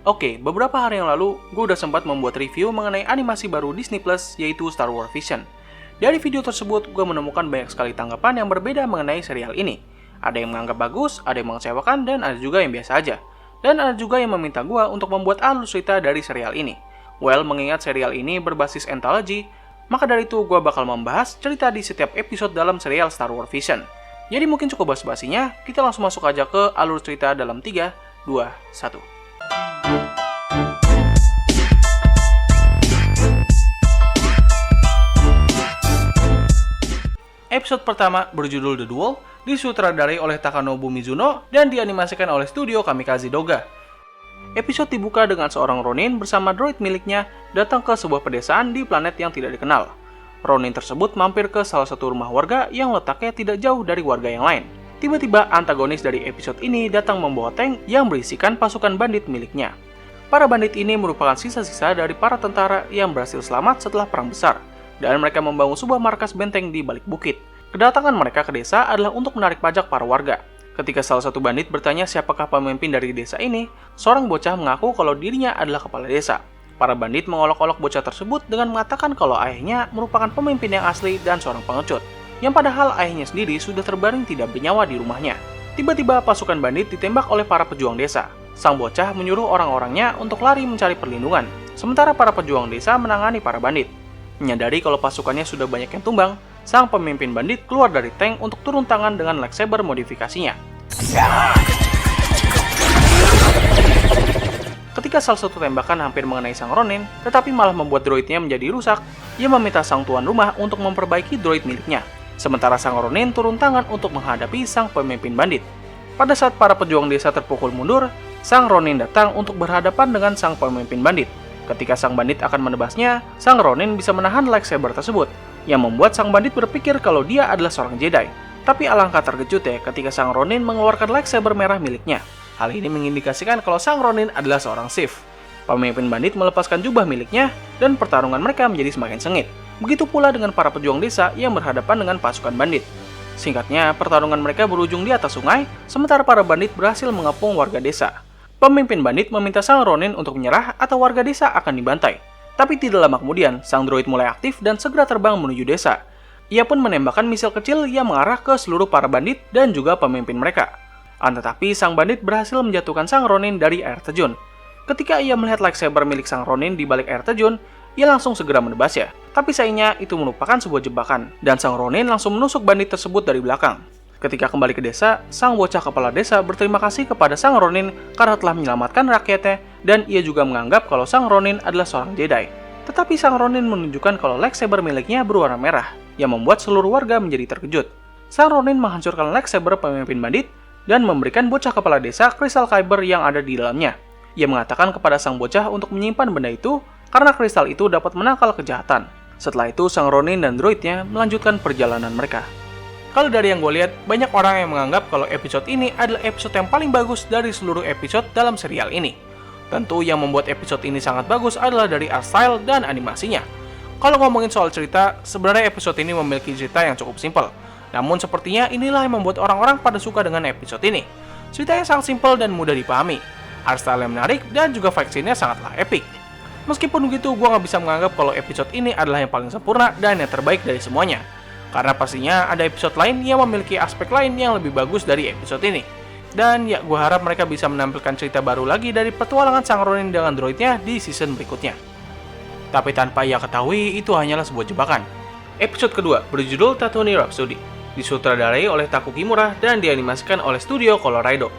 Oke, beberapa hari yang lalu, gue udah sempat membuat review mengenai animasi baru Disney Plus, yaitu Star Wars Vision. Dari video tersebut, gue menemukan banyak sekali tanggapan yang berbeda mengenai serial ini. Ada yang menganggap bagus, ada yang mengecewakan, dan ada juga yang biasa aja. Dan ada juga yang meminta gue untuk membuat alur cerita dari serial ini. Well, mengingat serial ini berbasis anthology, maka dari itu gue bakal membahas cerita di setiap episode dalam serial Star Wars Vision. Jadi mungkin cukup basa-basinya, kita langsung masuk aja ke alur cerita dalam 3, 2, 1. Episode pertama berjudul The Duel, disutradarai oleh Takanobu Mizuno dan dianimasikan oleh studio Kamikaze Doga. Episode dibuka dengan seorang Ronin bersama droid miliknya datang ke sebuah pedesaan di planet yang tidak dikenal. Ronin tersebut mampir ke salah satu rumah warga yang letaknya tidak jauh dari warga yang lain. Tiba-tiba antagonis dari episode ini datang membawa tank yang berisikan pasukan bandit miliknya. Para bandit ini merupakan sisa-sisa dari para tentara yang berhasil selamat setelah perang besar, dan mereka membangun sebuah markas benteng di balik bukit. Kedatangan mereka ke desa adalah untuk menarik pajak para warga. Ketika salah satu bandit bertanya siapakah pemimpin dari desa ini, seorang bocah mengaku kalau dirinya adalah kepala desa. Para bandit mengolok-olok bocah tersebut dengan mengatakan kalau ayahnya merupakan pemimpin yang asli dan seorang pengecut, yang padahal ayahnya sendiri sudah terbaring tidak bernyawa di rumahnya. Tiba-tiba pasukan bandit ditembak oleh para pejuang desa. Sang bocah menyuruh orang-orangnya untuk lari mencari perlindungan, sementara para pejuang desa menangani para bandit. Menyadari kalau pasukannya sudah banyak yang tumbang, sang pemimpin bandit keluar dari tank untuk turun tangan dengan lightsaber modifikasinya. Ketika salah satu tembakan hampir mengenai sang Ronin, tetapi malah membuat droidnya menjadi rusak, ia meminta sang tuan rumah untuk memperbaiki droid miliknya. Sementara sang Ronin turun tangan untuk menghadapi sang pemimpin bandit. Pada saat para pejuang desa terpukul mundur, sang Ronin datang untuk berhadapan dengan sang pemimpin bandit. Ketika sang bandit akan menebasnya, sang Ronin bisa menahan lightsaber tersebut, yang membuat sang bandit berpikir kalau dia adalah seorang Jedi. Tapi alangkah terkejut ya ketika sang Ronin mengeluarkan lightsaber merah miliknya. Hal ini mengindikasikan kalau sang Ronin adalah seorang Sith. Pemimpin bandit melepaskan jubah miliknya, dan pertarungan mereka menjadi semakin sengit. Begitu pula dengan para pejuang desa yang berhadapan dengan pasukan bandit. Singkatnya, pertarungan mereka berujung di atas sungai, sementara para bandit berhasil mengepung warga desa. Pemimpin bandit meminta sang Ronin untuk menyerah atau warga desa akan dibantai. Tapi tidak lama kemudian, sang droid mulai aktif dan segera terbang menuju desa. Ia pun menembakkan misil kecil yang mengarah ke seluruh para bandit dan juga pemimpin mereka. Tetapi sang bandit berhasil menjatuhkan sang Ronin dari air terjun. Ketika ia melihat lightsaber milik sang Ronin di balik air terjun, ia langsung segera menebasnya. Tapi sayangnya itu merupakan sebuah jebakan, dan sang Ronin langsung menusuk bandit tersebut dari belakang. Ketika kembali ke desa, sang bocah kepala desa berterima kasih kepada sang Ronin karena telah menyelamatkan rakyatnya, dan ia juga menganggap kalau sang Ronin adalah seorang Jedi. Tetapi sang Ronin menunjukkan kalau lightsaber miliknya berwarna merah, yang membuat seluruh warga menjadi terkejut. Sang Ronin menghancurkan lightsaber pemimpin bandit dan memberikan bocah kepala desa kristal kyber yang ada di dalamnya. Ia mengatakan kepada sang bocah untuk menyimpan benda itu karena kristal itu dapat menangkal kejahatan. Setelah itu, sang Ronin dan droidnya melanjutkan perjalanan mereka. Kalau dari yang gue lihat, banyak orang yang menganggap kalau episode ini adalah episode yang paling bagus dari seluruh episode dalam serial ini. Tentu yang membuat episode ini sangat bagus adalah dari art style dan animasinya. Kalau ngomongin soal cerita, sebenarnya episode ini memiliki cerita yang cukup simpel. Namun sepertinya inilah yang membuat orang-orang pada suka dengan episode ini. Ceritanya sangat simpel dan mudah dipahami. Art style yang menarik dan juga fight scene-nya sangatlah epic. Meskipun begitu, gue nggak bisa menganggap kalau episode ini adalah yang paling sempurna dan yang terbaik dari semuanya. Karena pastinya ada episode lain yang memiliki aspek lain yang lebih bagus dari episode ini. Dan ya, gue harap mereka bisa menampilkan cerita baru lagi dari petualangan sang Ronin dengan droidnya di season berikutnya. Tapi tanpa ia ketahui, itu hanyalah sebuah jebakan. Episode kedua berjudul Tatooine Rhapsody, disutradarai oleh Taku Kimura dan dianimasikan oleh studio Colorado.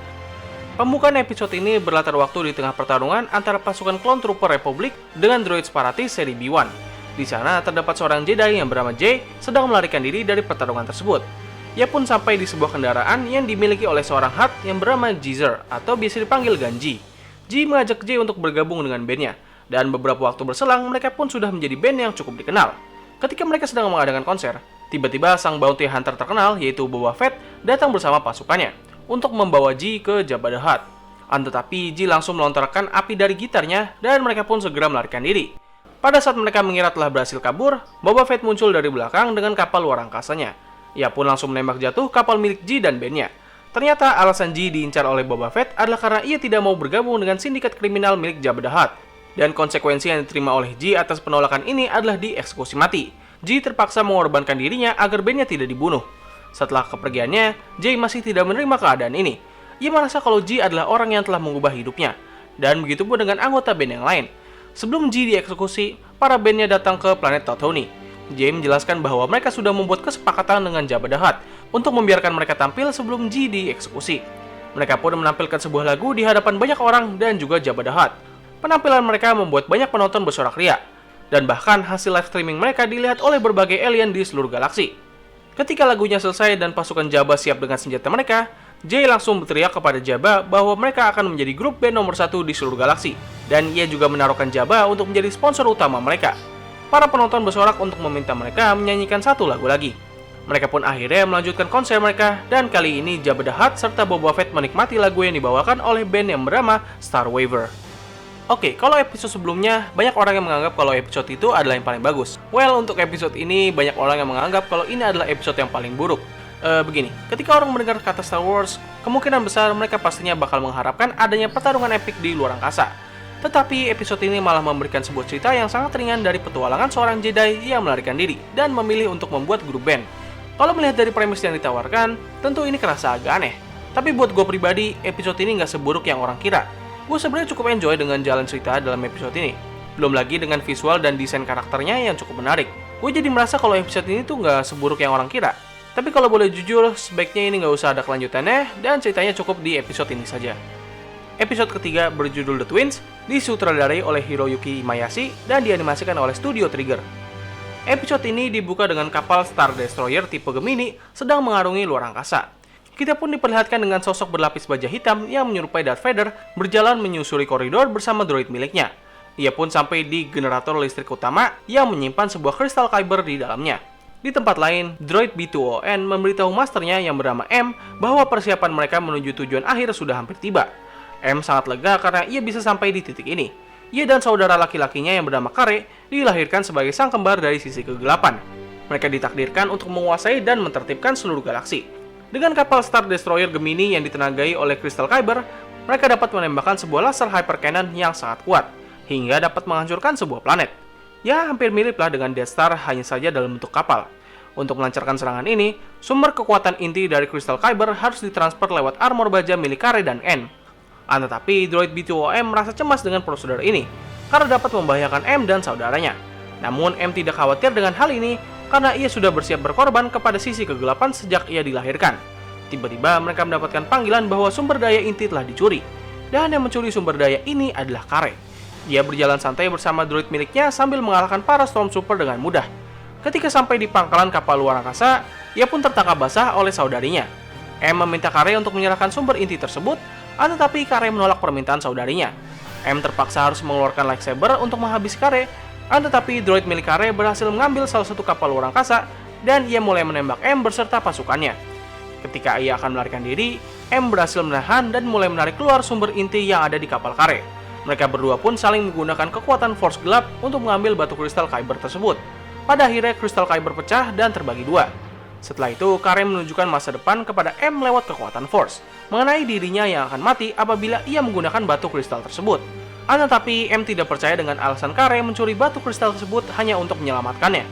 Pembukaan episode ini berlatar waktu di tengah pertarungan antara pasukan Clone Trooper Republik dengan droid separatis seri B1. Di sana terdapat seorang Jedi yang bernama Jay sedang melarikan diri dari pertarungan tersebut. Ia pun sampai di sebuah kendaraan yang dimiliki oleh seorang Hutt yang bernama Jeezer atau biasa dipanggil Ganji. Jay mengajak Jay untuk bergabung dengan bandnya, dan beberapa waktu berselang mereka pun sudah menjadi band yang cukup dikenal. Ketika mereka sedang mengadakan konser, tiba-tiba sang bounty hunter terkenal yaitu Boba Fett datang bersama pasukannya untuk membawa Ji ke Jabba the Hutt. Tetapi Ji langsung melontarkan api dari gitarnya dan mereka pun segera melarikan diri. Pada saat mereka mengira telah berhasil kabur, Boba Fett muncul dari belakang dengan kapal luar angkasanya. Ia pun langsung menembak jatuh kapal milik Ji dan bandnya. Ternyata alasan G diincar oleh Boba Fett adalah karena ia tidak mau bergabung dengan sindikat kriminal milik Jabba the Hutt. Dan konsekuensi yang diterima oleh G atas penolakan ini adalah dieksekusi mati. G terpaksa mengorbankan dirinya agar Ben-nya tidak dibunuh. Setelah kepergiannya, J masih tidak menerima keadaan ini. Ia merasa kalau G adalah orang yang telah mengubah hidupnya. Dan begitu pun dengan anggota band yang lain. Sebelum G dieksekusi, para bandnya datang ke planet Tatooine. J menjelaskan bahwa mereka sudah membuat kesepakatan dengan Jabba the Hutt untuk membiarkan mereka tampil sebelum G dieksekusi. Mereka pun menampilkan sebuah lagu di hadapan banyak orang dan juga Jabba the Hutt. Penampilan mereka membuat banyak penonton bersorak-riak, dan bahkan hasil live streaming mereka dilihat oleh berbagai alien di seluruh galaksi. Ketika lagunya selesai dan pasukan Jabba siap dengan senjata mereka, J langsung berteriak kepada Jabba bahwa mereka akan menjadi grup band nomor 1 di seluruh galaksi, dan ia juga menaruhkan Jabba untuk menjadi sponsor utama mereka. Para penonton bersorak untuk meminta mereka menyanyikan satu lagu lagi. Mereka pun akhirnya melanjutkan konser mereka, dan kali ini Jabba the Hutt serta Boba Fett menikmati lagu yang dibawakan oleh band yang bernama Star Waver. Oke, kalau episode sebelumnya, banyak orang yang menganggap kalau episode itu adalah yang paling bagus. Well, untuk episode ini, banyak orang yang menganggap kalau ini adalah episode yang paling buruk. Begini, ketika orang mendengar kata Star Wars, kemungkinan besar mereka pastinya bakal mengharapkan adanya pertarungan epik di luar angkasa. Tetapi episode ini malah memberikan sebuah cerita yang sangat ringan dari petualangan seorang Jedi yang melarikan diri dan memilih untuk membuat grup band. Kalau melihat dari premis yang ditawarkan, tentu ini kerasa agak aneh. Tapi buat gue pribadi, episode ini nggak seburuk yang orang kira. Gue sebenarnya cukup enjoy dengan jalan cerita dalam episode ini. Belum lagi dengan visual dan desain karakternya yang cukup menarik. Gue jadi merasa kalau episode ini tuh nggak seburuk yang orang kira. Tapi kalau boleh jujur, sebaiknya ini nggak usah ada kelanjutannya dan ceritanya cukup di episode ini saja. Episode ketiga berjudul The Twins, disutradarai oleh Hiroyuki Mayashi dan dianimasikan oleh Studio Trigger. Episode ini dibuka dengan kapal Star Destroyer tipe Gemini sedang mengarungi luar angkasa. Kita pun diperlihatkan dengan sosok berlapis baja hitam yang menyerupai Darth Vader berjalan menyusuri koridor bersama droid miliknya. Ia pun sampai di generator listrik utama yang menyimpan sebuah kristal kyber di dalamnya. Di tempat lain, droid B2ON memberitahu masternya yang bernama M bahwa persiapan mereka menuju tujuan akhir sudah hampir tiba. M sangat lega karena ia bisa sampai di titik ini. Ia dan saudara laki-lakinya yang bernama Kare dilahirkan sebagai sang kembar dari sisi kegelapan. Mereka ditakdirkan untuk menguasai dan mentertibkan seluruh galaksi. Dengan kapal Star Destroyer Gemini yang ditenagai oleh Crystal Kyber, mereka dapat menembakkan sebuah laser hyper cannon yang sangat kuat, hingga dapat menghancurkan sebuah planet. Ya, hampir miriplah dengan Death Star, hanya saja dalam bentuk kapal. Untuk melancarkan serangan ini, sumber kekuatan inti dari Crystal Kyber harus ditransfer lewat armor baja milik Kare dan N. Tetapi droid B2OM merasa cemas dengan prosedur ini, karena dapat membahayakan M dan saudaranya. Namun M tidak khawatir dengan hal ini, karena ia sudah bersiap berkorban kepada sisi kegelapan sejak ia dilahirkan. Tiba-tiba mereka mendapatkan panggilan bahwa sumber daya inti telah dicuri, dan yang mencuri sumber daya ini adalah Kare. Ia berjalan santai bersama droid miliknya sambil mengalahkan para Stormtrooper dengan mudah. Ketika sampai di pangkalan kapal luar angkasa, ia pun tertangkap basah oleh saudarinya. M meminta Kare untuk menyerahkan sumber inti tersebut, tetapi Kare menolak permintaan saudarinya. M terpaksa harus mengeluarkan lightsaber untuk menghabisi Kare, tetapi droid milik Kare berhasil mengambil salah satu kapal luar angkasa dan ia mulai menembak M beserta pasukannya. Ketika ia akan melarikan diri, M berhasil menahan dan mulai menarik keluar sumber inti yang ada di kapal Kare. Mereka berdua pun saling menggunakan kekuatan Force gelap untuk mengambil batu kristal Kyber tersebut. Pada akhirnya kristal Kyber pecah dan terbagi dua. Setelah itu, Kare menunjukkan masa depan kepada M lewat kekuatan Force, mengenai dirinya yang akan mati apabila ia menggunakan batu kristal tersebut. Tetapi M tidak percaya dengan alasan Kare mencuri batu kristal tersebut hanya untuk menyelamatkannya.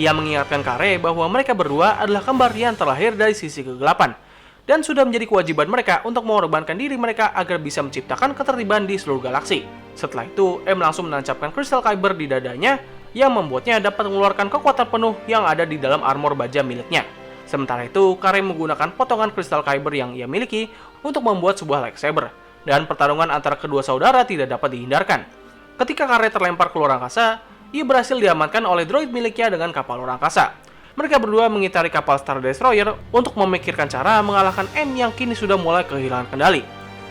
Ia mengingatkan Kare bahwa mereka berdua adalah kembar yang terlahir dari sisi kegelapan, dan sudah menjadi kewajiban mereka untuk mengorbankan diri mereka agar bisa menciptakan ketertiban di seluruh galaksi. Setelah itu, M langsung menancapkan kristal Kyber di dadanya yang membuatnya dapat mengeluarkan kekuatan penuh yang ada di dalam armor baja miliknya. Sementara itu, Kare menggunakan potongan kristal Kyber yang ia miliki untuk membuat sebuah lightsaber, dan pertarungan antara kedua saudara tidak dapat dihindarkan. Ketika Kare terlempar ke luar angkasa, ia berhasil diamankan oleh droid miliknya dengan kapal luar angkasa. Mereka berdua mengitari kapal Star Destroyer untuk memikirkan cara mengalahkan M yang kini sudah mulai kehilangan kendali.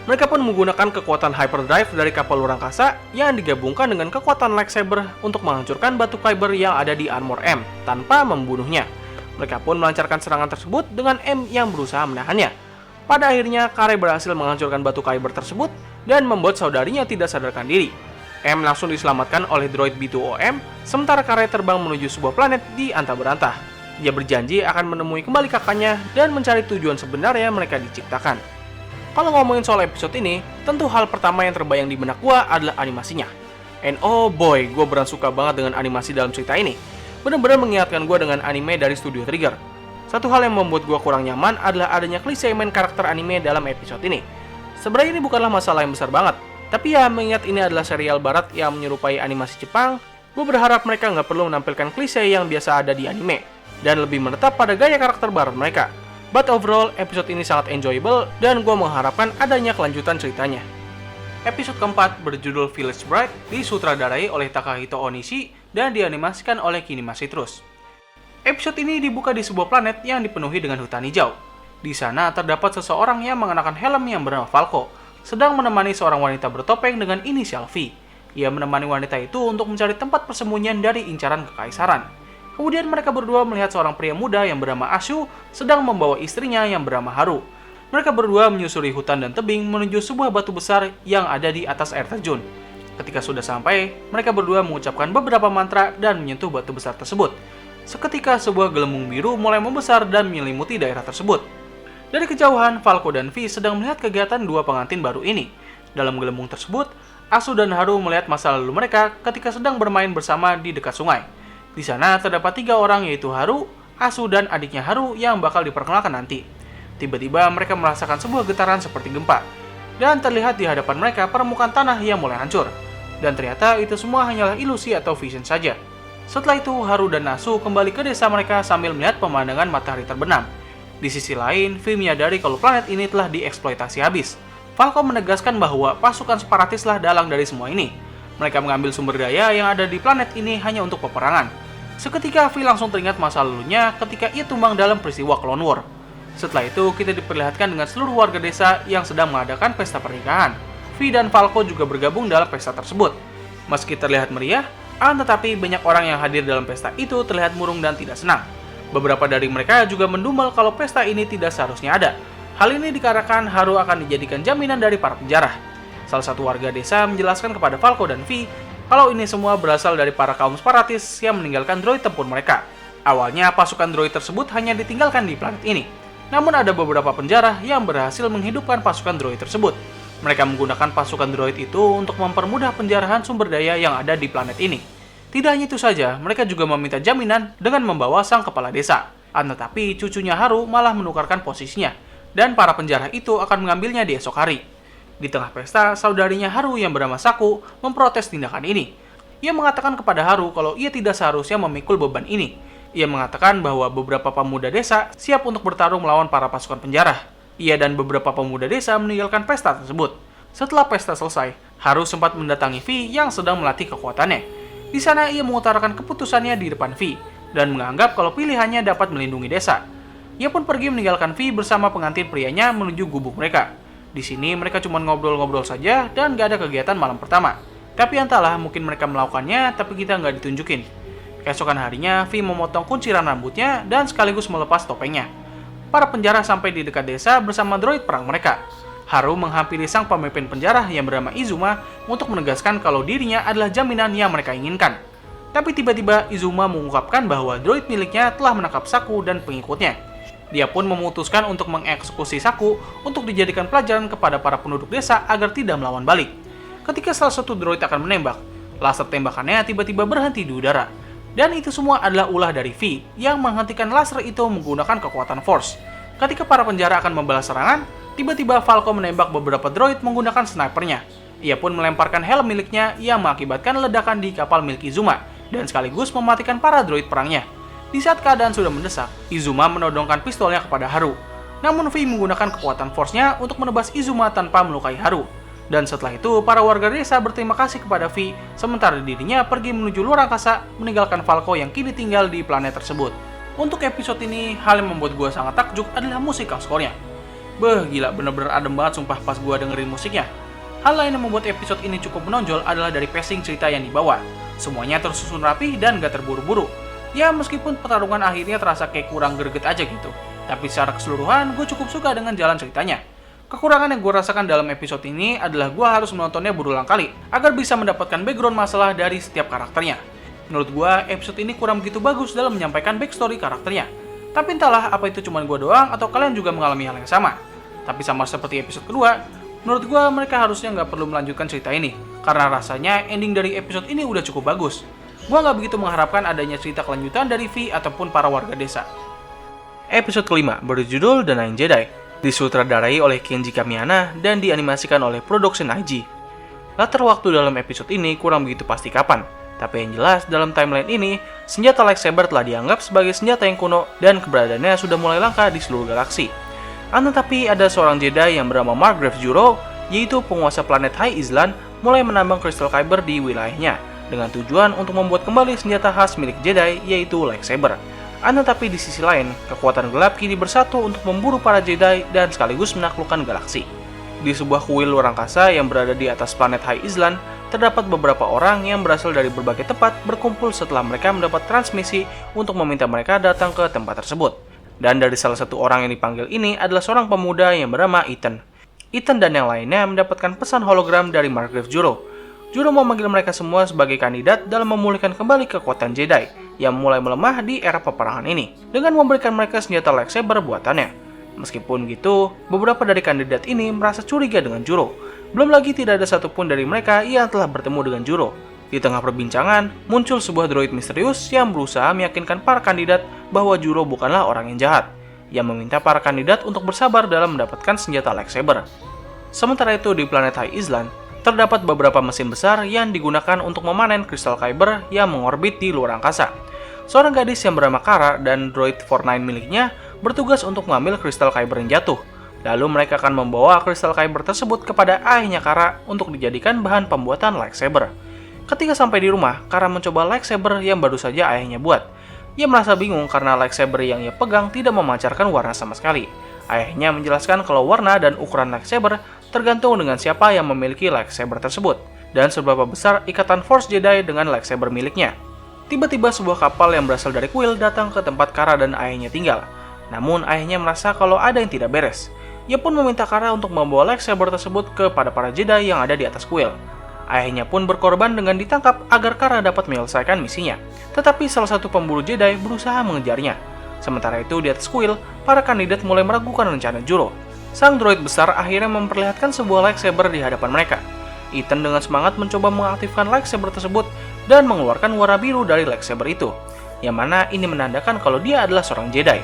Mereka pun menggunakan kekuatan hyperdrive dari kapal luar angkasa yang digabungkan dengan kekuatan lightsaber untuk menghancurkan batu Kyber yang ada di armor M tanpa membunuhnya. Mereka pun melancarkan serangan tersebut dengan M yang berusaha menahannya. Pada akhirnya, Kare berhasil menghancurkan batu Kyber tersebut dan membuat saudarinya tidak sadarkan diri. M langsung diselamatkan oleh droid B2OM, sementara Kare terbang menuju sebuah planet di antah berantah. Dia berjanji akan menemui kembali kakaknya dan mencari tujuan sebenarnya mereka diciptakan. Kalau ngomongin soal episode ini, tentu hal pertama yang terbayang di benak gua adalah animasinya. And oh boy, gua beneran suka banget dengan animasi dalam cerita ini. Bener-bener mengingatkan gua dengan anime dari Studio Trigger. Satu hal yang membuat gua kurang nyaman adalah adanya klise main karakter anime dalam episode ini. Sebenarnya ini bukanlah masalah yang besar banget, tapi ya mengingat ini adalah serial barat yang menyerupai animasi Jepang, gue berharap mereka nggak perlu menampilkan klise yang biasa ada di anime, dan lebih menetap pada gaya karakter barat mereka. But overall, episode ini sangat enjoyable, dan gue mengharapkan adanya kelanjutan ceritanya. Episode keempat berjudul Village Bride disutradarai oleh Takahito Onishi dan dianimasikan oleh Kinimasi Trust. Episode ini dibuka di sebuah planet yang dipenuhi dengan hutan hijau. Di sana terdapat seseorang yang mengenakan helm yang bernama Falco, sedang menemani seorang wanita bertopeng dengan inisial V. Ia menemani wanita itu untuk mencari tempat persembunyian dari incaran kekaisaran. Kemudian mereka berdua melihat seorang pria muda yang bernama Ashu sedang membawa istrinya yang bernama Haru. Mereka berdua menyusuri hutan dan tebing menuju sebuah batu besar yang ada di atas air terjun. Ketika sudah sampai, mereka berdua mengucapkan beberapa mantra dan menyentuh batu besar tersebut. Seketika sebuah gelembung biru mulai membesar dan menyelimuti daerah tersebut. Dari kejauhan, Falco dan V sedang melihat kegiatan dua pengantin baru ini. Dalam gelembung tersebut, Asu dan Haru melihat masa lalu mereka ketika sedang bermain bersama di dekat sungai. Di sana terdapat 3 orang, yaitu Haru, Asu, dan adiknya Haru yang bakal diperkenalkan nanti. Tiba-tiba mereka merasakan sebuah getaran seperti gempa. Dan terlihat di hadapan mereka permukaan tanah yang mulai hancur. Dan ternyata itu semua hanyalah ilusi atau vision saja. Setelah itu, Haru dan Asu kembali ke desa mereka sambil melihat pemandangan matahari terbenam. Di sisi lain, V menyadari kalau planet ini telah dieksploitasi habis. Falco menegaskan bahwa pasukan separatislah dalang dari semua ini. Mereka mengambil sumber daya yang ada di planet ini hanya untuk peperangan. Seketika V langsung teringat masa lalunya ketika ia tumbang dalam peristiwa Clone War. Setelah itu, kita diperlihatkan dengan seluruh warga desa yang sedang mengadakan pesta pernikahan. V dan Falco juga bergabung dalam pesta tersebut. Meski terlihat meriah, tetapi banyak orang yang hadir dalam pesta itu terlihat murung dan tidak senang. Beberapa dari mereka juga mendumel kalau pesta ini tidak seharusnya ada. Hal ini dikarenakan Haru akan dijadikan jaminan dari para penjara. Salah satu warga desa menjelaskan kepada Falco dan V kalau ini semua berasal dari para kaum separatis yang meninggalkan droid tempur mereka. Awalnya pasukan droid tersebut hanya ditinggalkan di planet ini. Namun ada beberapa penjara yang berhasil menghidupkan pasukan droid tersebut. Mereka menggunakan pasukan droid itu untuk mempermudah penjarahan sumber daya yang ada di planet ini. Tidak hanya itu saja, mereka juga meminta jaminan dengan membawa sang kepala desa. Tetapi cucunya Haru malah menukarkan posisinya, dan para penjara itu akan mengambilnya di esok hari. Di tengah pesta, saudarinya Haru yang bernama Saku memprotes tindakan ini. Ia mengatakan kepada Haru kalau ia tidak seharusnya memikul beban ini. Ia mengatakan bahwa beberapa pemuda desa siap untuk bertarung melawan para pasukan penjara. Ia dan beberapa pemuda desa meninggalkan pesta tersebut. Setelah pesta selesai, Haru sempat mendatangi V yang sedang melatih kekuatannya. Di sana ia mengutarakan keputusannya di depan V dan menganggap kalau pilihannya dapat melindungi desa. Ia pun pergi meninggalkan V bersama pengantin prianya menuju gubuk mereka. Di sini mereka cuma ngobrol-ngobrol saja dan gak ada kegiatan malam pertama. Tapi entahlah, mungkin mereka melakukannya tapi kita nggak ditunjukin. Keesokan harinya, V memotong kunciran rambutnya dan sekaligus melepas topengnya. Para penjara sampai di dekat desa bersama droid perang mereka. Haru menghampiri sang pemimpin penjara yang bernama Izuma untuk menegaskan kalau dirinya adalah jaminan yang mereka inginkan. Tapi tiba-tiba Izuma mengungkapkan bahwa droid miliknya telah menangkap Saku dan pengikutnya. Dia pun memutuskan untuk mengeksekusi Saku untuk dijadikan pelajaran kepada para penduduk desa agar tidak melawan balik. Ketika salah satu droid akan menembak, laser tembakannya tiba-tiba berhenti di udara. Dan itu semua adalah ulah dari V yang menghentikan laser itu menggunakan kekuatan Force. Ketika para penjara akan membalas serangan, tiba-tiba Falco menembak beberapa droid menggunakan snipernya. Ia pun melemparkan helm miliknya yang mengakibatkan ledakan di kapal milik Izuma dan sekaligus mematikan para droid perangnya. Di saat keadaan sudah mendesak, Izuma menodongkan pistolnya kepada Haru. Namun V menggunakan kekuatan Force-nya untuk menebas Izuma tanpa melukai Haru. Dan setelah itu, para warga desa berterima kasih kepada V, sementara dirinya pergi menuju luar angkasa meninggalkan Falco yang kini tinggal di planet tersebut. Untuk episode ini, hal yang membuat gue sangat takjub adalah musikal score-nya. Gila, bener-bener adem banget sumpah pas gue dengerin musiknya. Hal lain yang membuat episode ini cukup menonjol adalah dari pacing cerita yang dibawa. Semuanya tersusun rapi dan gak terburu-buru. Ya, meskipun pertarungan akhirnya terasa kayak kurang greget aja gitu. Tapi secara keseluruhan, gue cukup suka dengan jalan ceritanya. Kekurangan yang gue rasakan dalam episode ini adalah gue harus menontonnya berulang kali agar bisa mendapatkan background masalah dari setiap karakternya. Menurut gue, episode ini kurang begitu bagus dalam menyampaikan backstory karakternya. Tapi entahlah apa itu cuma gue doang atau kalian juga mengalami hal yang sama. Tapi sama seperti episode kedua, menurut gue mereka harusnya nggak perlu melanjutkan cerita ini. Karena rasanya ending dari episode ini udah cukup bagus. Gue nggak begitu mengharapkan adanya cerita kelanjutan dari V ataupun para warga desa. Episode kelima berjudul The Nine Jedi, disutradarai oleh Kenji Kamiyana dan dianimasikan oleh Production IG. Latar waktu dalam episode ini kurang begitu pasti kapan, tapi yang jelas dalam timeline ini, senjata lightsaber telah dianggap sebagai senjata yang kuno dan keberadaannya sudah mulai langka di seluruh galaksi. Tetapi ada seorang Jedi yang bernama Margrave Juro, yaitu penguasa planet High Island, mulai menambang kristal kyber di wilayahnya dengan tujuan untuk membuat kembali senjata khas milik Jedi, yaitu lightsaber. Tetapi di sisi lain, kekuatan gelap kini bersatu untuk memburu para Jedi dan sekaligus menaklukkan galaksi. Di sebuah kuil luar angkasa yang berada di atas planet High Island, terdapat beberapa orang yang berasal dari berbagai tempat berkumpul setelah mereka mendapat transmisi untuk meminta mereka datang ke tempat tersebut. Dan dari salah satu orang yang dipanggil ini adalah seorang pemuda yang bernama Ethan. Ethan dan yang lainnya mendapatkan pesan hologram dari Margrave Juro. Juro memanggil mereka semua sebagai kandidat dalam memulihkan kembali kekuatan Jedi yang mulai melemah di era peperangan ini dengan memberikan mereka senjata lightsaber buatannya. Meskipun gitu, beberapa dari kandidat ini merasa curiga dengan Juro. Belum lagi tidak ada satupun dari mereka yang telah bertemu dengan Juro. Di tengah perbincangan, muncul sebuah droid misterius yang berusaha meyakinkan para kandidat bahwa Juro bukanlah orang yang jahat, yang meminta para kandidat untuk bersabar dalam mendapatkan senjata lightsaber. Sementara itu di planet High Island, terdapat beberapa mesin besar yang digunakan untuk memanen kristal kyber yang mengorbit di luar angkasa. Seorang gadis yang bernama Kara dan droid 49 miliknya bertugas untuk mengambil kristal kyber yang jatuh. Lalu mereka akan membawa kristal kyber tersebut kepada ayahnya Kara untuk dijadikan bahan pembuatan lightsaber. Ketika sampai di rumah, Kara mencoba lightsaber yang baru saja ayahnya buat. Ia merasa bingung karena lightsaber yang ia pegang tidak memancarkan warna sama sekali. Ayahnya menjelaskan kalau warna dan ukuran lightsaber tergantung dengan siapa yang memiliki lightsaber tersebut, dan seberapa besar ikatan Force Jedi dengan lightsaber miliknya. Tiba-tiba sebuah kapal yang berasal dari kuil datang ke tempat Kara dan ayahnya tinggal. Namun ayahnya merasa kalau ada yang tidak beres. Ia pun meminta Kara untuk membawa lightsaber tersebut kepada para Jedi yang ada di atas kuil. Ayahnya pun berkorban dengan ditangkap agar Kara dapat menyelesaikan misinya. Tetapi salah satu pemburu Jedi berusaha mengejarnya. Sementara itu di atas kuil, para kandidat mulai meragukan rencana Juro. Sang droid besar akhirnya memperlihatkan sebuah lightsaber di hadapan mereka. Ethan dengan semangat mencoba mengaktifkan lightsaber tersebut dan mengeluarkan warna biru dari lightsaber itu, yang mana ini menandakan kalau dia adalah seorang Jedi.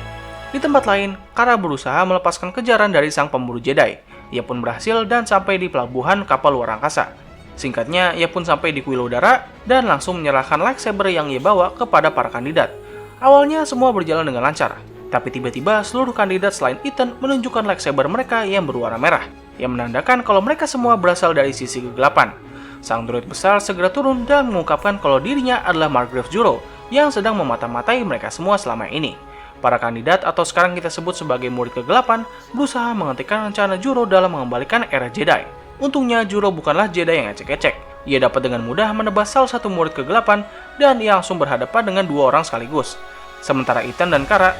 Di tempat lain, Kara berusaha melepaskan kejaran dari sang pemburu Jedi. Ia pun berhasil dan sampai di pelabuhan kapal luar angkasa. Singkatnya, ia pun sampai di kuil udara dan langsung menyerahkan lightsaber yang ia bawa kepada para kandidat. Awalnya semua berjalan dengan lancar, tapi tiba-tiba seluruh kandidat selain Ethan menunjukkan lightsaber mereka yang berwarna merah, yang menandakan kalau mereka semua berasal dari sisi kegelapan. Sang droid besar segera turun dan mengungkapkan kalau dirinya adalah Margrave Juro yang sedang memata-matai mereka semua selama ini. Para kandidat atau sekarang kita sebut sebagai murid kegelapan berusaha menghentikan rencana Juro dalam mengembalikan era Jedi. Untungnya Juro bukanlah Jedi yang ecek-ecek. Ia dapat dengan mudah menebas salah satu murid kegelapan dan ia langsung berhadapan dengan dua orang sekaligus. Sementara Ethan dan Kara,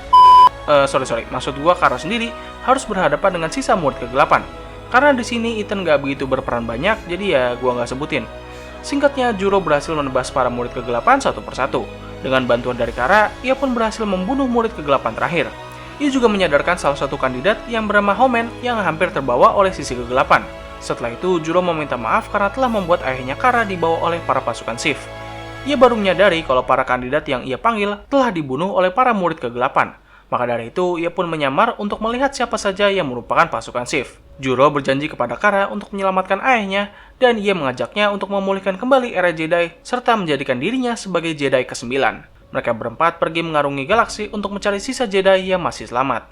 maksud gua Kara sendiri harus berhadapan dengan sisa murid kegelapan. Karena di sini Ethan gak begitu berperan banyak, jadi ya gua nggak sebutin. Singkatnya, Juro berhasil menebas para murid kegelapan satu persatu. Dengan bantuan dari Kara, ia pun berhasil membunuh murid kegelapan terakhir. Ia juga menyadarkan salah satu kandidat yang bernama Homen yang hampir terbawa oleh sisi kegelapan. Setelah itu, Juro meminta maaf karena telah membuat ayahnya Kara dibawa oleh para pasukan Sith. Ia baru menyadari kalau para kandidat yang ia panggil telah dibunuh oleh para murid kegelapan. Maka dari itu, ia pun menyamar untuk melihat siapa saja yang merupakan pasukan Sith. Juro berjanji kepada Kara untuk menyelamatkan ayahnya, dan ia mengajaknya untuk memulihkan kembali era Jedi, serta menjadikan dirinya sebagai Jedi ke-9. Mereka berempat pergi mengarungi galaksi untuk mencari sisa Jedi yang masih selamat.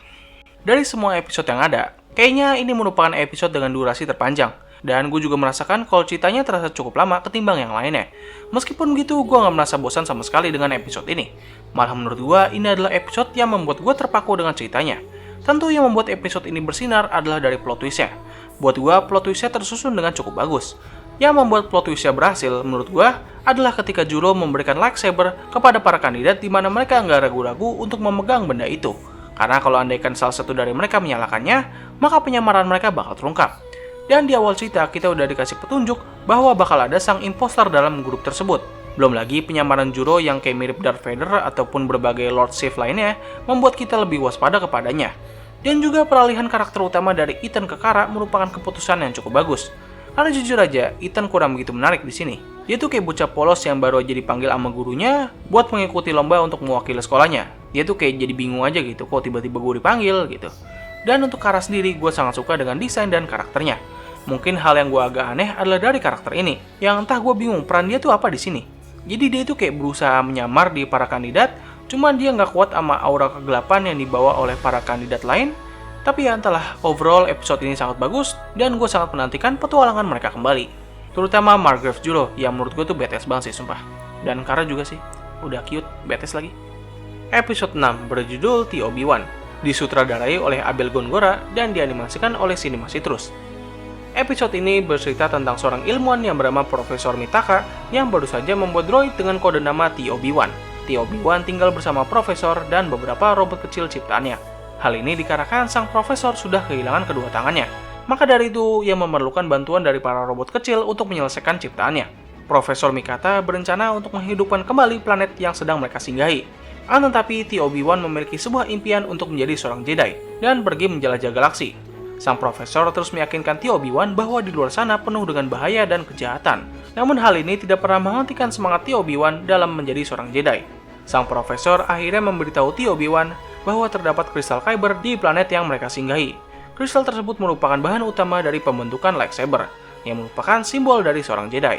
Dari semua episode yang ada, kayaknya ini merupakan episode dengan durasi terpanjang. Dan gue juga merasakan kalau ceritanya terasa cukup lama ketimbang yang lainnya. Meskipun begitu, gue gak merasa bosan sama sekali dengan episode ini. Malah menurut gue, ini adalah episode yang membuat gue terpaku dengan ceritanya. Tentu yang membuat episode ini bersinar adalah dari plot twistnya. Buat gue, plot twistnya tersusun dengan cukup bagus. Yang membuat plot twistnya berhasil, menurut gue, adalah ketika Juro memberikan lightsaber kepada para kandidat di mana mereka nggak ragu-ragu untuk memegang benda itu. Karena kalau andaikan salah satu dari mereka menyalakannya, maka penyamaran mereka bakal terungkap. Dan di awal cerita kita udah dikasih petunjuk bahwa bakal ada sang impostor dalam grup tersebut. Belum lagi penyamaran Juro yang kayak mirip Darth Vader ataupun berbagai Lord Sith lainnya membuat kita lebih waspada kepadanya. Dan juga peralihan karakter utama dari Ethan ke Kara merupakan keputusan yang cukup bagus. Karena jujur aja, Ethan kurang begitu menarik di sini. Dia tuh kayak bocah polos yang baru aja dipanggil sama gurunya buat mengikuti lomba untuk mewakili sekolahnya. Dia tuh kayak jadi bingung aja gitu, kok tiba-tiba gue dipanggil gitu. Dan untuk Kara sendiri, gue sangat suka dengan desain dan karakternya. Mungkin hal yang gue agak aneh adalah dari karakter ini, yang entah gue bingung peran dia tuh apa di sini. Jadi dia tuh kayak berusaha menyamar di para kandidat, cuman dia nggak kuat sama aura kegelapan yang dibawa oleh para kandidat lain. Tapi ya entahlah, overall episode ini sangat bagus, dan gue sangat menantikan petualangan mereka kembali. Terutama Margrave Juro, yang menurut gue tuh badass banget sih sumpah. Dan Kara juga sih, udah cute, badass lagi. Episode 6 berjudul The Obi-Wan, disutradarai oleh Abel Gongora dan dianimasikan oleh Cinema Citrus. Episode ini bercerita tentang seorang ilmuwan yang bernama Profesor Mitaka yang baru saja membuat droid dengan kode nama The Obi-Wan. The Obi-Wan tinggal bersama Profesor dan beberapa robot kecil ciptaannya. Hal ini dikarenakan sang Profesor sudah kehilangan kedua tangannya. Maka dari itu, ia memerlukan bantuan dari para robot kecil untuk menyelesaikan ciptaannya. Profesor Mikata berencana untuk menghidupkan kembali planet yang sedang mereka singgahi. Tetapi The Obi-Wan memiliki sebuah impian untuk menjadi seorang Jedi dan pergi menjelajah galaksi. Sang Profesor terus meyakinkan The Obi-Wan bahwa di luar sana penuh dengan bahaya dan kejahatan. Namun hal ini tidak pernah menghentikan semangat The Obi-Wan dalam menjadi seorang Jedi. Sang Profesor akhirnya memberitahu The Obi-Wan bahwa terdapat kristal kyber di planet yang mereka singgahi. Kristal tersebut merupakan bahan utama dari pembentukan lightsaber, yang merupakan simbol dari seorang Jedi.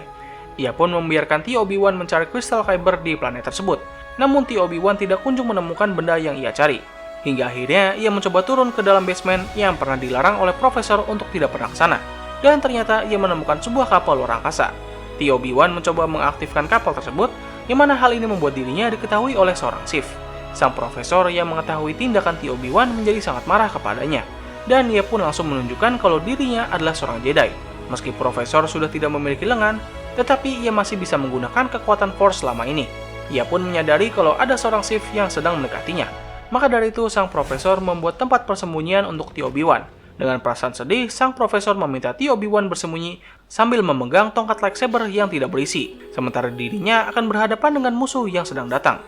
Ia pun membiarkan The Obi-Wan mencari kristal kyber di planet tersebut. Namun The Obi-Wan tidak kunjung menemukan benda yang ia cari. Hingga akhirnya ia mencoba turun ke dalam basement yang pernah dilarang oleh Profesor untuk tidak pernah ke sana. Dan ternyata ia menemukan sebuah kapal luar angkasa. The Obi-Wan mencoba mengaktifkan kapal tersebut, yang mana hal ini membuat dirinya diketahui oleh seorang Sith. Sang Profesor yang mengetahui tindakan The Obi-Wan menjadi sangat marah kepadanya. Dan ia pun langsung menunjukkan kalau dirinya adalah seorang Jedi. Meski Profesor sudah tidak memiliki lengan, tetapi ia masih bisa menggunakan kekuatan Force selama ini. Ia pun menyadari kalau ada seorang Sith yang sedang mendekatinya. Maka dari itu, sang Profesor membuat tempat persembunyian untuk The Obi-Wan. Dengan perasaan sedih, sang Profesor meminta The Obi-Wan bersembunyi sambil memegang tongkat lightsaber yang tidak berisi, sementara dirinya akan berhadapan dengan musuh yang sedang datang.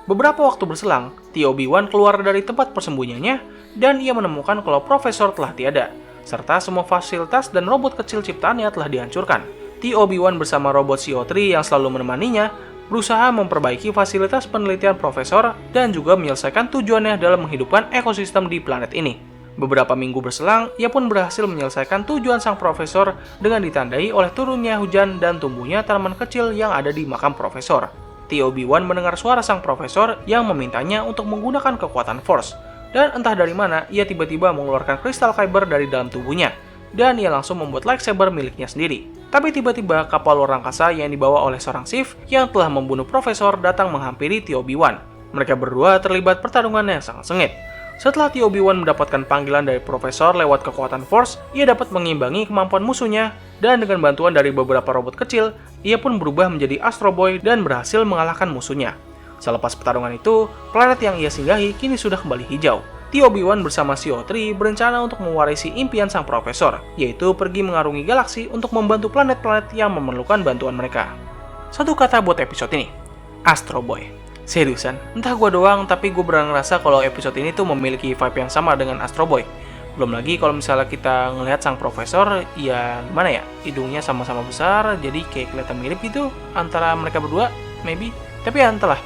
Beberapa waktu berselang, The Obi-Wan keluar dari tempat persembunyiannya dan ia menemukan kalau Profesor telah tiada, serta semua fasilitas dan robot kecil ciptaannya telah dihancurkan. The Obi-Wan bersama robot CO3 yang selalu menemaninya berusaha memperbaiki fasilitas penelitian Profesor dan juga menyelesaikan tujuannya dalam menghidupkan ekosistem di planet ini. Beberapa minggu berselang, ia pun berhasil menyelesaikan tujuan sang Profesor dengan ditandai oleh turunnya hujan dan tumbuhnya tanaman kecil yang ada di makam Profesor. The Obi-Wan mendengar suara sang Profesor yang memintanya untuk menggunakan kekuatan Force. Dan entah dari mana, ia tiba-tiba mengeluarkan kristal kyber dari dalam tubuhnya. Dan ia langsung membuat lightsaber miliknya sendiri. Tapi tiba-tiba kapal luar angkasa yang dibawa oleh seorang Sith yang telah membunuh Profesor datang menghampiri The Obi-Wan. Mereka berdua terlibat pertarungan yang sangat sengit. Setelah The Obi-Wan mendapatkan panggilan dari Profesor lewat kekuatan Force, ia dapat mengimbangi kemampuan musuhnya, dan dengan bantuan dari beberapa robot kecil, ia pun berubah menjadi Astro Boy dan berhasil mengalahkan musuhnya. Selepas pertarungan itu, planet yang ia singgahi kini sudah kembali hijau. The Obi-Wan bersama CO3 berencana untuk mewarisi impian sang Profesor, yaitu pergi mengarungi galaksi untuk membantu planet-planet yang memerlukan bantuan mereka. Satu kata buat episode ini, Astro Boy. Seriusan, entah gue doang, tapi gue benar ngerasa kalau episode ini tuh memiliki vibe yang sama dengan Astro Boy. Belum lagi kalau misalnya kita ngelihat sang Profesor, ya gimana ya, hidungnya sama-sama besar, jadi kayak kelihatan mirip gitu antara mereka berdua, maybe. Tapi ya entahlah.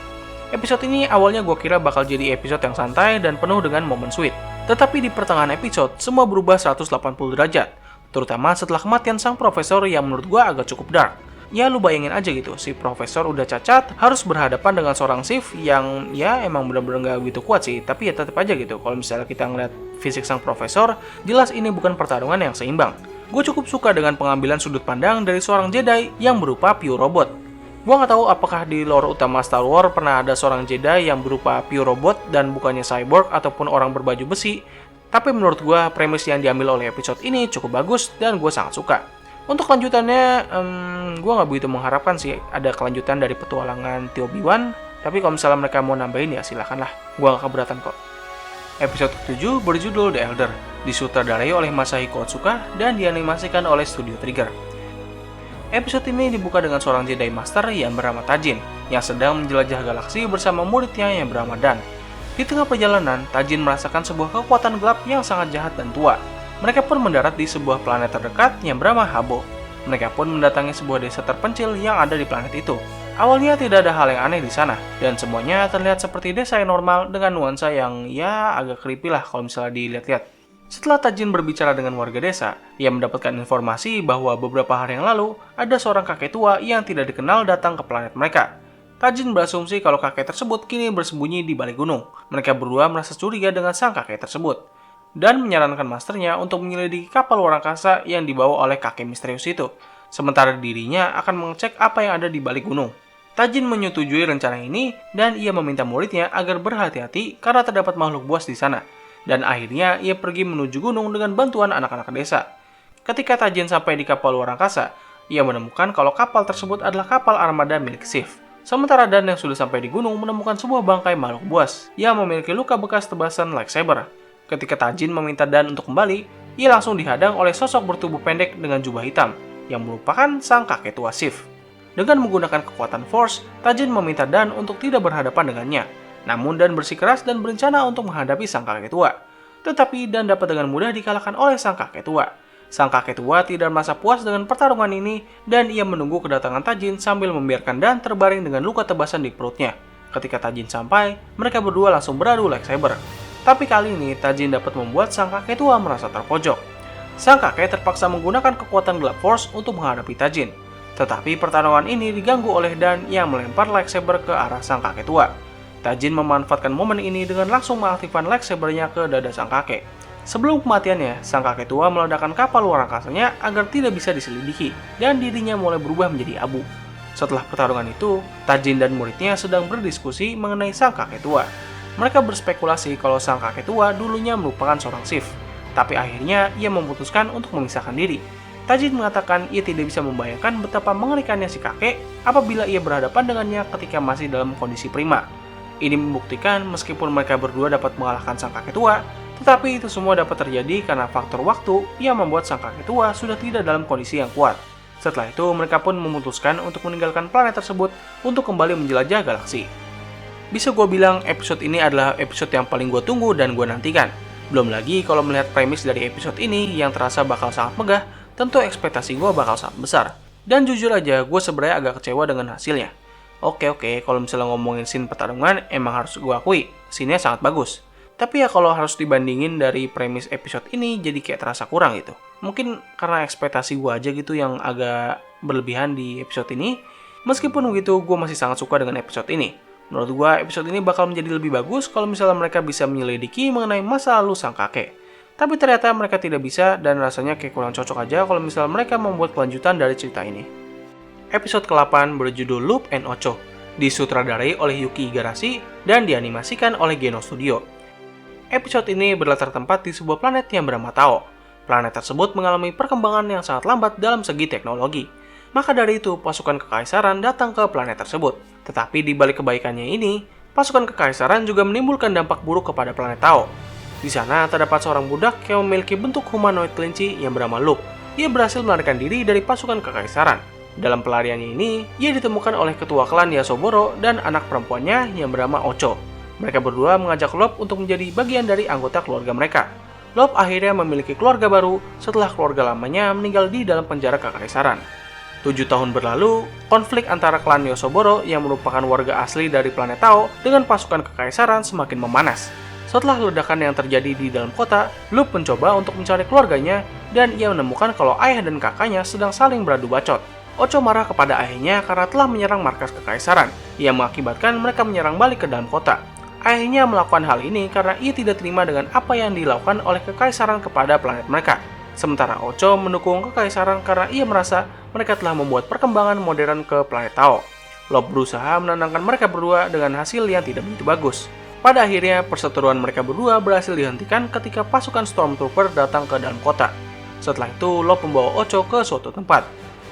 Episode ini awalnya gue kira bakal jadi episode yang santai dan penuh dengan momen sweet. Tetapi di pertengahan episode, semua berubah 180 derajat. Terutama setelah kematian sang Profesor yang menurut gue agak cukup dark. Ya lu bayangin aja gitu, si Profesor udah cacat, harus berhadapan dengan seorang Sith yang ya emang bener-bener gak gitu kuat sih. Tapi ya tetap aja gitu, kalau misalnya kita ngeliat fisik sang Profesor, jelas ini bukan pertarungan yang seimbang. Gue cukup suka dengan pengambilan sudut pandang dari seorang Jedi yang berupa pure robot. Gue gak tahu apakah di lore utama Star Wars pernah ada seorang Jedi yang berupa pure robot dan bukannya cyborg ataupun orang berbaju besi. Tapi menurut gue, premis yang diambil oleh episode ini cukup bagus dan gue sangat suka. Untuk kelanjutannya, gue nggak begitu mengharapkan sih ada kelanjutan dari petualangan The Obi-Wan. Tapi kalau misalnya mereka mau nambahin ya silahkan lah, gue nggak keberatan kok. Episode ke-7 berjudul The Elder, disutradarai oleh Masahiko Otsuka dan dianimasikan oleh Studio Trigger. Episode ini dibuka dengan seorang Jedi Master yang bernama Tajin, yang sedang menjelajah galaksi bersama muridnya yang bernama Dan. Di tengah perjalanan, Tajin merasakan sebuah kekuatan gelap yang sangat jahat dan tua. Mereka pun mendarat di sebuah planet terdekat yang bernama Habo. Mereka pun mendatangi sebuah desa terpencil yang ada di planet itu. Awalnya tidak ada hal yang aneh di sana, dan semuanya terlihat seperti desa yang normal dengan nuansa yang ya agak creepy lah kalau misalnya dilihat-lihat. Setelah Tajin berbicara dengan warga desa, ia mendapatkan informasi bahwa beberapa hari yang lalu ada seorang kakek tua yang tidak dikenal datang ke planet mereka. Tajin berasumsi kalau kakek tersebut kini bersembunyi di balik gunung. Mereka berdua merasa curiga dengan sang kakek tersebut dan menyarankan masternya untuk menyelidiki kapal luar angkasa yang dibawa oleh kakek misterius itu. Sementara dirinya akan mengecek apa yang ada di balik gunung. Tajin menyetujui rencana ini dan ia meminta muridnya agar berhati-hati karena terdapat makhluk buas di sana. Dan akhirnya ia pergi menuju gunung dengan bantuan anak-anak desa. Ketika Tajin sampai di kapal luar angkasa, ia menemukan kalau kapal tersebut adalah kapal armada milik Sith. Sementara Dan yang sudah sampai di gunung menemukan sebuah bangkai makhluk buas yang memiliki luka bekas tebasan lightsaber. Ketika Tajin meminta Dan untuk kembali, ia langsung dihadang oleh sosok bertubuh pendek dengan jubah hitam yang merupakan sang kakek tua Sith. Dengan menggunakan kekuatan Force, Tajin meminta Dan untuk tidak berhadapan dengannya. Namun Dan bersikeras dan berencana untuk menghadapi sang kakek tua. Tetapi Dan dapat dengan mudah dikalahkan oleh sang kakek tua. Sang kakek tua tidak merasa puas dengan pertarungan ini dan ia menunggu kedatangan Tajin sambil membiarkan Dan terbaring dengan luka tebasan di perutnya. Ketika Tajin sampai, mereka berdua langsung beradu lightsaber. Tapi kali ini Tajin dapat membuat sang kakek tua merasa terpojok. Sang kakek terpaksa menggunakan kekuatan gelap Force untuk menghadapi Tajin. Tetapi pertarungan ini diganggu oleh Dan yang melempar lightsaber ke arah sang kakek tua. Tajin memanfaatkan momen ini dengan langsung mengaktifkan lightsabernya ke dada sang kakek. Sebelum kematiannya, sang kakek tua meledakkan kapal luar angkasanya agar tidak bisa diselidiki dan dirinya mulai berubah menjadi abu. Setelah pertarungan itu, Tajin dan muridnya sedang berdiskusi mengenai sang kakek tua. Mereka berspekulasi kalau sang kakek tua dulunya merupakan seorang Sith, tapi akhirnya ia memutuskan untuk memisahkan diri. Tajin mengatakan ia tidak bisa membayangkan betapa mengerikannya si kakek apabila ia berhadapan dengannya ketika masih dalam kondisi prima. Ini membuktikan meskipun mereka berdua dapat mengalahkan sang kakek tua, tetapi itu semua dapat terjadi karena faktor waktu yang membuat sang kakek tua sudah tidak dalam kondisi yang kuat. Setelah itu, mereka pun memutuskan untuk meninggalkan planet tersebut untuk kembali menjelajah galaksi. Bisa gue bilang episode ini adalah episode yang paling gue tunggu dan gue nantikan. Belum lagi kalau melihat premis dari episode ini yang terasa bakal sangat megah, tentu ekspektasi gue bakal sangat besar. Dan jujur aja, gue sebenarnya agak kecewa dengan hasilnya. Oke, kalau misalnya ngomongin scene pertarungan, emang harus gue akui, scene-nya sangat bagus. Tapi ya kalau harus dibandingin dari premis episode ini, jadi kayak terasa kurang gitu. Mungkin karena ekspektasi gue aja gitu yang agak berlebihan di episode ini. Meskipun begitu, gue masih sangat suka dengan episode ini. Menurut gue, episode ini bakal menjadi lebih bagus kalau misalnya mereka bisa menyelidiki mengenai masa lalu sang kakek. Tapi ternyata mereka tidak bisa dan rasanya kayak kurang cocok aja kalau misalnya mereka membuat kelanjutan dari cerita ini. Episode ke-8 berjudul Loop and Ocho, disutradarai oleh Yuki Igarashi dan dianimasikan oleh Geno Studio. Episode ini berlatar tempat di sebuah planet yang bernama Tao. Planet tersebut mengalami perkembangan yang sangat lambat dalam segi teknologi. Maka dari itu, pasukan kekaisaran datang ke planet tersebut. Tetapi di balik kebaikannya ini, pasukan kekaisaran juga menimbulkan dampak buruk kepada planet Tao. Di sana terdapat seorang budak yang memiliki bentuk humanoid kelinci yang bernama Loop. Ia berhasil melarikan diri dari pasukan kekaisaran. Dalam pelariannya ini, ia ditemukan oleh ketua klan Yasoboro dan anak perempuannya yang bernama Ocho. Mereka berdua mengajak Lop untuk menjadi bagian dari anggota keluarga mereka. Lop akhirnya memiliki keluarga baru setelah keluarga lamanya meninggal di dalam penjara kekaisaran. 7 tahun berlalu, konflik antara klan Yasoboro yang merupakan warga asli dari planet Tao dengan pasukan kekaisaran semakin memanas. Setelah ledakan yang terjadi di dalam kota, Lop mencoba untuk mencari keluarganya dan ia menemukan kalau ayah dan kakaknya sedang saling beradu bacot. Ocho marah kepada ayahnya karena telah menyerang markas kekaisaran, yang mengakibatkan mereka menyerang balik ke dalam kota. Ayahnya melakukan hal ini karena ia tidak terima dengan apa yang dilakukan oleh kekaisaran kepada planet mereka. Sementara Ocho mendukung kekaisaran karena ia merasa mereka telah membuat perkembangan modern ke planet Tao. Lop berusaha menenangkan mereka berdua dengan hasil yang tidak begitu bagus. Pada akhirnya, perseteruan mereka berdua berhasil dihentikan ketika pasukan Stormtrooper datang ke dalam kota. Setelah itu, Lop membawa Ocho ke suatu tempat.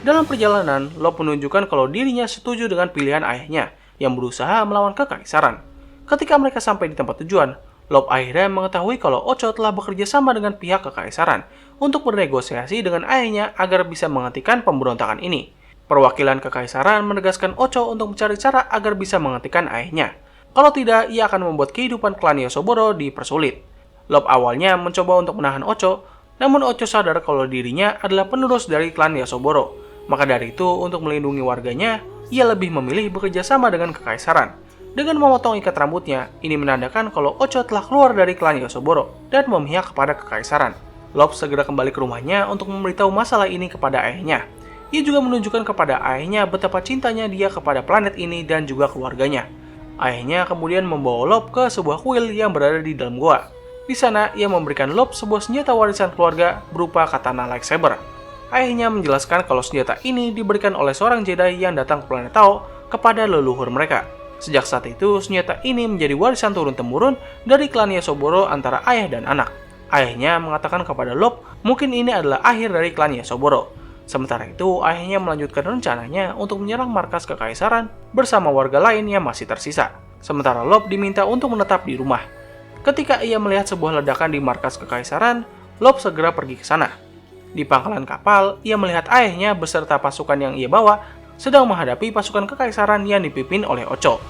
Dalam perjalanan, Lop menunjukkan kalau dirinya setuju dengan pilihan ayahnya yang berusaha melawan kekaisaran. Ketika mereka sampai di tempat tujuan, Lop akhirnya mengetahui kalau Ocho telah bekerja sama dengan pihak kekaisaran untuk bernegosiasi dengan ayahnya agar bisa menghentikan pemberontakan ini. Perwakilan kekaisaran menegaskan Ocho untuk mencari cara agar bisa menghentikan ayahnya. Kalau tidak, ia akan membuat kehidupan klan Yosoboro dipersulit. Lop awalnya mencoba untuk menahan Ocho, namun Ocho sadar kalau dirinya adalah penerus dari klan Yosoboro. Maka dari itu, untuk melindungi warganya, ia lebih memilih bekerja sama dengan kekaisaran. Dengan memotong ikat rambutnya, ini menandakan kalau Ocho telah keluar dari klan Yosoboro dan memihak kepada kekaisaran. Lop segera kembali ke rumahnya untuk memberitahu masalah ini kepada ayahnya. Ia juga menunjukkan kepada ayahnya betapa cintanya dia kepada planet ini dan juga keluarganya. Ayahnya kemudian membawa Lop ke sebuah kuil yang berada di dalam gua. Di sana, ia memberikan Lop sebuah senjata warisan keluarga berupa katana lightsaber. Ayahnya menjelaskan kalau senjata ini diberikan oleh seorang Jedi yang datang ke planet Tao kepada leluhur mereka. Sejak saat itu, senjata ini menjadi warisan turun-temurun dari klan Yosoboro antara ayah dan anak. Ayahnya mengatakan kepada Lop, mungkin ini adalah akhir dari klan Yosoboro. Sementara itu, ayahnya melanjutkan rencananya untuk menyerang markas kekaisaran bersama warga lain yang masih tersisa. Sementara Lop diminta untuk menetap di rumah. Ketika ia melihat sebuah ledakan di markas kekaisaran, Lop segera pergi ke sana. Di pangkalan kapal, ia melihat ayahnya beserta pasukan yang ia bawa sedang menghadapi pasukan kekaisaran yang dipimpin oleh Ocho.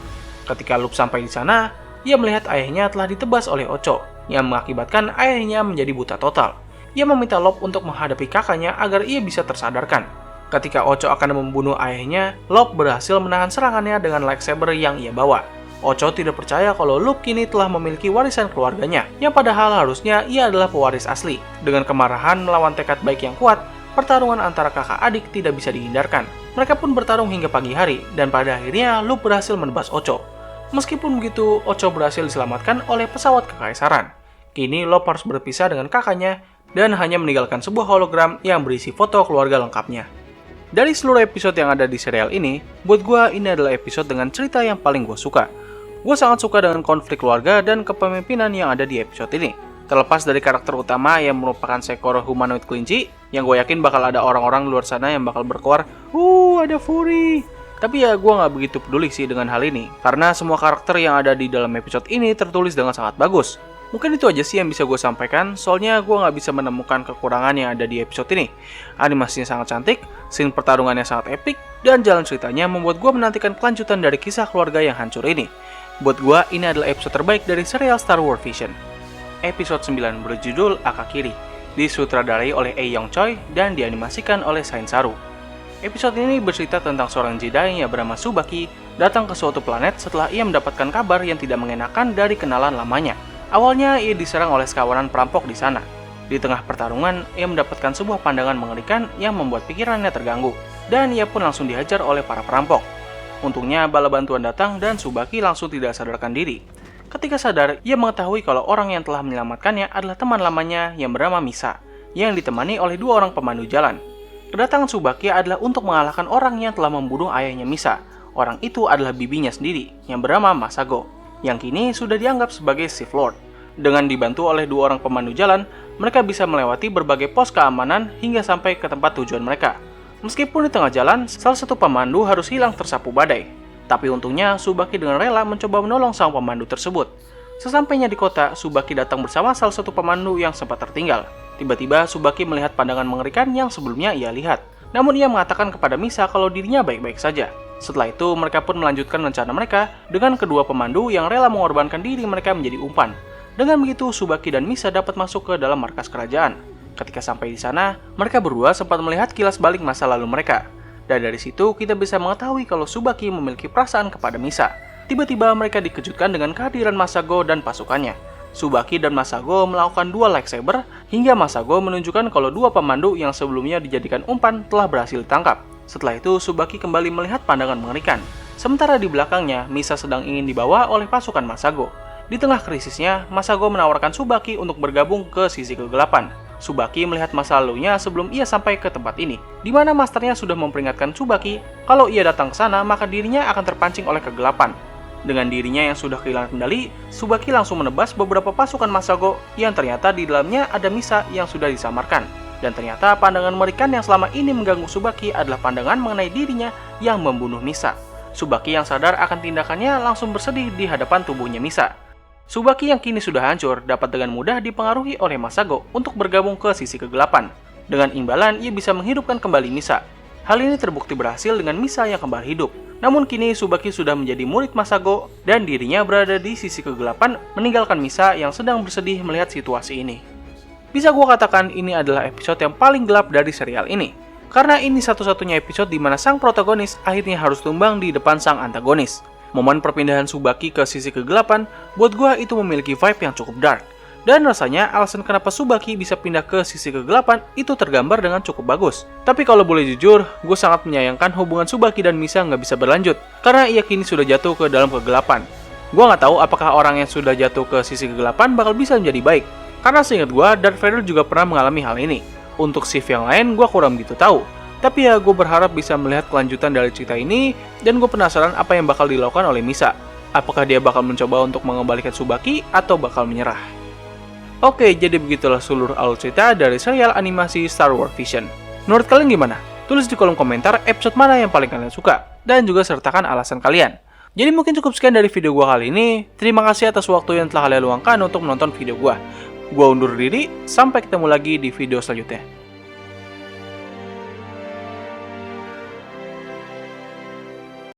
Ketika Lop sampai di sana, ia melihat ayahnya telah ditebas oleh Ocho, yang mengakibatkan ayahnya menjadi buta total. Ia meminta Lop untuk menghadapi kakaknya agar ia bisa tersadarkan. Ketika Ocho akan membunuh ayahnya, Lop berhasil menahan serangannya dengan lightsaber yang ia bawa. Ocho tidak percaya kalau Luke kini telah memiliki warisan keluarganya, yang padahal harusnya ia adalah pewaris asli. Dengan kemarahan melawan tekad baik yang kuat, pertarungan antara kakak adik tidak bisa dihindarkan. Mereka pun bertarung hingga pagi hari, dan pada akhirnya Luke berhasil menebas Ocho. Meskipun begitu, Ocho berhasil diselamatkan oleh pesawat kekaisaran. Kini Luke harus berpisah dengan kakaknya, dan hanya meninggalkan sebuah hologram yang berisi foto keluarga lengkapnya. Dari seluruh episode yang ada di serial ini, buat gue ini adalah episode dengan cerita yang paling gue suka. Gue sangat suka dengan konflik keluarga dan kepemimpinan yang ada di episode ini. Terlepas dari karakter utama yang merupakan seekor humanoid kelinci, yang gue yakin bakal ada orang-orang luar sana yang bakal berkoar, ada furry. Tapi ya gue gak begitu peduli sih dengan hal ini, karena semua karakter yang ada di dalam episode ini tertulis dengan sangat bagus. Mungkin itu aja sih yang bisa gue sampaikan, soalnya gue gak bisa menemukan kekurangan yang ada di episode ini. Animasinya sangat cantik, scene pertarungannya sangat epik, dan jalan ceritanya membuat gue menantikan kelanjutan dari kisah keluarga yang hancur ini. Buat gue, ini adalah episode terbaik dari serial Star Wars Vision. Episode 9 berjudul Akakiri, disutradarai oleh Ae Yong Choi dan dianimasikan oleh Sain Saru. Episode ini bercerita tentang seorang Jedi yang bernama Tsubaki datang ke suatu planet setelah ia mendapatkan kabar yang tidak mengenakan dari kenalan lamanya. Awalnya, ia diserang oleh sekawanan perampok di sana. Di tengah pertarungan, ia mendapatkan sebuah pandangan mengerikan yang membuat pikirannya terganggu, dan ia pun langsung dihajar oleh para perampok. Untungnya bala bantuan datang dan Tsubaki langsung tidak sadarkan diri. Ketika sadar, ia mengetahui kalau orang yang telah menyelamatkannya adalah teman lamanya yang bernama Misa, yang ditemani oleh dua orang pemandu jalan. Kedatangan Tsubaki adalah untuk mengalahkan orang yang telah membunuh ayahnya Misa. Orang itu adalah bibinya sendiri, yang bernama Masago, yang kini sudah dianggap sebagai Sith Lord. Dengan dibantu oleh dua orang pemandu jalan, mereka bisa melewati berbagai pos keamanan hingga sampai ke tempat tujuan mereka. Meskipun di tengah jalan, salah satu pemandu harus hilang tersapu badai. Tapi untungnya, Tsubaki dengan rela mencoba menolong sang pemandu tersebut. Sesampainya di kota, Tsubaki datang bersama salah satu pemandu yang sempat tertinggal. Tiba-tiba, Tsubaki melihat pandangan mengerikan yang sebelumnya ia lihat. Namun ia mengatakan kepada Misa kalau dirinya baik-baik saja. Setelah itu, mereka pun melanjutkan rencana mereka dengan kedua pemandu yang rela mengorbankan diri mereka menjadi umpan. Dengan begitu, Tsubaki dan Misa dapat masuk ke dalam markas kerajaan. Ketika sampai di sana, mereka berdua sempat melihat kilas balik masa lalu mereka. Dan dari situ, kita bisa mengetahui kalau Tsubaki memiliki perasaan kepada Misa. Tiba-tiba mereka dikejutkan dengan kehadiran Masago dan pasukannya. Tsubaki dan Masago melakukan dua lightsaber, hingga Masago menunjukkan kalau dua pemandu yang sebelumnya dijadikan umpan telah berhasil ditangkap. Setelah itu, Tsubaki kembali melihat pandangan mengerikan. Sementara di belakangnya, Misa sedang ingin dibawa oleh pasukan Masago. Di tengah krisisnya, Masago menawarkan Tsubaki untuk bergabung ke sisi kegelapan. Tsubaki melihat masa lalunya sebelum ia sampai ke tempat ini, di mana masternya sudah memperingatkan Tsubaki kalau ia datang ke sana maka dirinya akan terpancing oleh kegelapan. Dengan dirinya yang sudah kehilangan kendali, Tsubaki langsung menebas beberapa pasukan Masago yang ternyata di dalamnya ada Misa yang sudah disamarkan. Dan ternyata pandangan mengerikan yang selama ini mengganggu Tsubaki adalah pandangan mengenai dirinya yang membunuh Misa. Tsubaki yang sadar akan tindakannya langsung bersedih di hadapan tubuhnya Misa. Tsubaki yang kini sudah hancur dapat dengan mudah dipengaruhi oleh Masago untuk bergabung ke sisi kegelapan. Dengan imbalan, ia bisa menghidupkan kembali Misa. Hal ini terbukti berhasil dengan Misa yang kembali hidup. Namun kini Tsubaki sudah menjadi murid Masago dan dirinya berada di sisi kegelapan meninggalkan Misa yang sedang bersedih melihat situasi ini. Bisa gue katakan ini adalah episode yang paling gelap dari serial ini. Karena ini satu-satunya episode di mana sang protagonis akhirnya harus tumbang di depan sang antagonis. Momen perpindahan Tsubaki ke sisi kegelapan buat gue itu memiliki vibe yang cukup dark. Dan rasanya alasan kenapa Tsubaki bisa pindah ke sisi kegelapan itu tergambar dengan cukup bagus. Tapi kalau boleh jujur, gue sangat menyayangkan hubungan Tsubaki dan Misa nggak bisa berlanjut, karena ia kini sudah jatuh ke dalam kegelapan. Gue nggak tahu apakah orang yang sudah jatuh ke sisi kegelapan bakal bisa menjadi baik. Karena seingat gue, Darth Vader juga pernah mengalami hal ini. Untuk Sith yang lain, gue kurang begitu tahu. Tapi ya gue berharap bisa melihat kelanjutan dari cerita ini, dan gue penasaran apa yang bakal dilakukan oleh Misa. Apakah dia bakal mencoba untuk mengembalikan Tsubaki atau bakal menyerah? Oke, jadi begitulah seluruh alur cerita dari serial animasi Star Wars Vision. Menurut kalian gimana? Tulis di kolom komentar episode mana yang paling kalian suka, dan juga sertakan alasan kalian. Jadi mungkin cukup sekian dari video gua kali ini. Terima kasih atas waktu yang telah kalian luangkan untuk menonton video gua. Gua undur diri, sampai ketemu lagi di video selanjutnya.